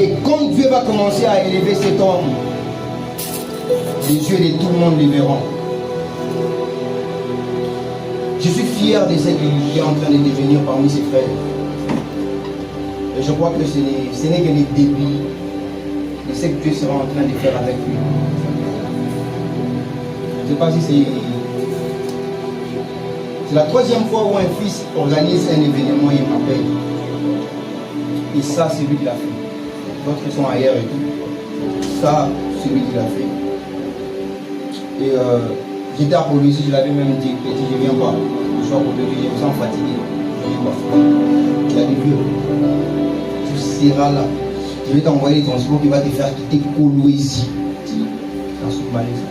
Et quand Dieu va commencer à élever cet homme, les yeux de tout le monde les verront. Je suis fier de ce qu'il est en train de devenir parmi ses frères. Et je crois que ce n'est que le début de ce que Dieu sera en train de faire avec lui. Je ne sais pas si c'est la troisième fois où un fils organise un événement et m'appelle. Et ça, c'est lui qui l'a fait. D'autres sont ailleurs et tout. Ça, c'est lui qui l'a fait. Et j'étais à Police, je l'avais même dit, petit, je viens pas. Je suis à côté de lui, je me sens fatigué. Je viens pas. Il a dit, vieux, tu seras là. Je vais t'envoyer les transports qui va te faire quitter Kolwezi. Ça se mal ça.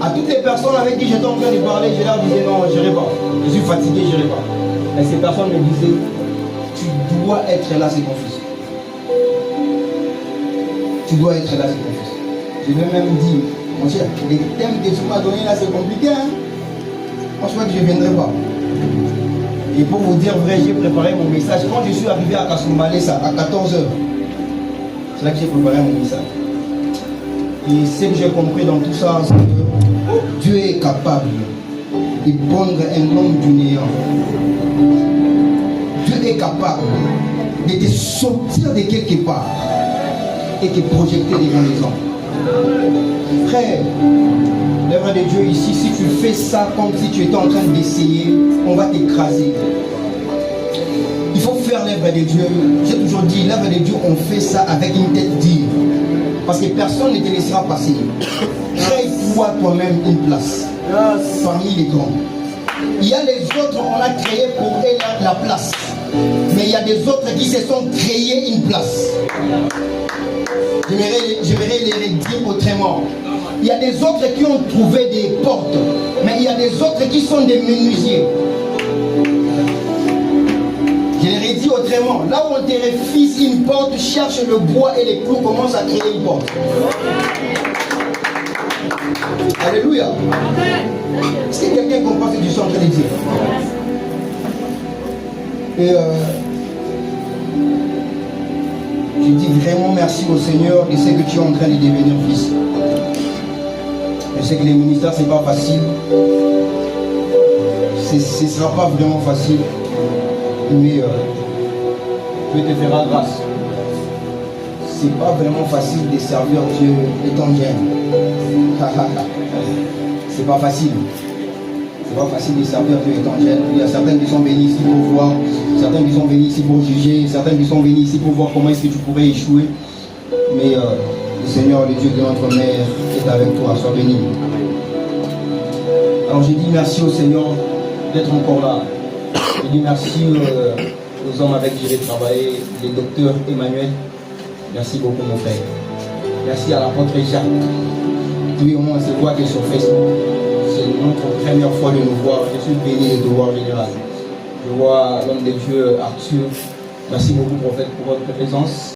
À toutes les personnes avec qui j'étais en train de parler, je leur disais non, je n'irai pas. Je suis fatigué, je n'irai pas. Et ces personnes me disaient, tu dois être là, c'est ton fils. Tu dois être là, c'est ton fils. Je vais même dire, mon cher, les thèmes que tu m'as donnés là, c'est compliqué. Hein? Moi, je crois que je ne viendrai pas. Et pour vous dire vrai, j'ai préparé mon message. Quand je suis arrivé à Kasumbalesa à 14h, c'est là que j'ai préparé mon message. Et ce que j'ai compris dans tout ça, c'est que Dieu est capable de prendre un homme du néant. Dieu est capable de te sortir de quelque part et te projeter devant les hommes. Frère, l'œuvre de Dieu ici, si tu fais ça comme si tu étais en train d'essayer, on va t'écraser. Il faut faire l'œuvre de Dieu. J'ai toujours dit, l'œuvre de Dieu, on fait ça avec une tête dure. Parce que personne ne te laissera passer. Crée-toi toi-même une place parmi les grands. Il y a les autres, on a créé pour eux la place. Mais il y a des autres qui se sont créés une place. Je vais les dire autrement. Il y a des autres qui ont trouvé des portes. Mais il y a des autres qui sont des menuisiers. Je l'ai dit autrement. Là où on te refuse une porte, cherche le bois et les clous, commence à créer une porte. Alléluia. Est-ce que quelqu'un comprend ce que je suis en train de dire? Et je dis vraiment merci au Seigneur de ce que tu es en train de devenir fils. Je sais que les ministères, ce n'est pas facile. Ce ne sera pas vraiment facile. Mais Dieu te fera grâce. C'est pas vraiment facile de servir Dieu étant jeune. C'est pas facile. C'est pas facile de servir Dieu étant jeune. Il y a certains qui sont venus ici pour voir, certains qui sont venus ici pour juger, certains qui sont venus ici pour voir comment est-ce que tu pourrais échouer. Mais le Seigneur, le Dieu de notre mère, est avec toi. Sois béni. Alors je dis merci au Seigneur d'être encore là. Je dis merci aux hommes avec qui j'ai travaillé, les docteurs Emmanuel. Merci beaucoup mon frère. Merci à l'apôtre Jacques. Oui, au moins on se voit que sur Facebook. C'est notre première fois de nous voir. Je suis béni de te voir général. Je vois l'homme de Dieu Arthur. Merci beaucoup prophète pour votre présence.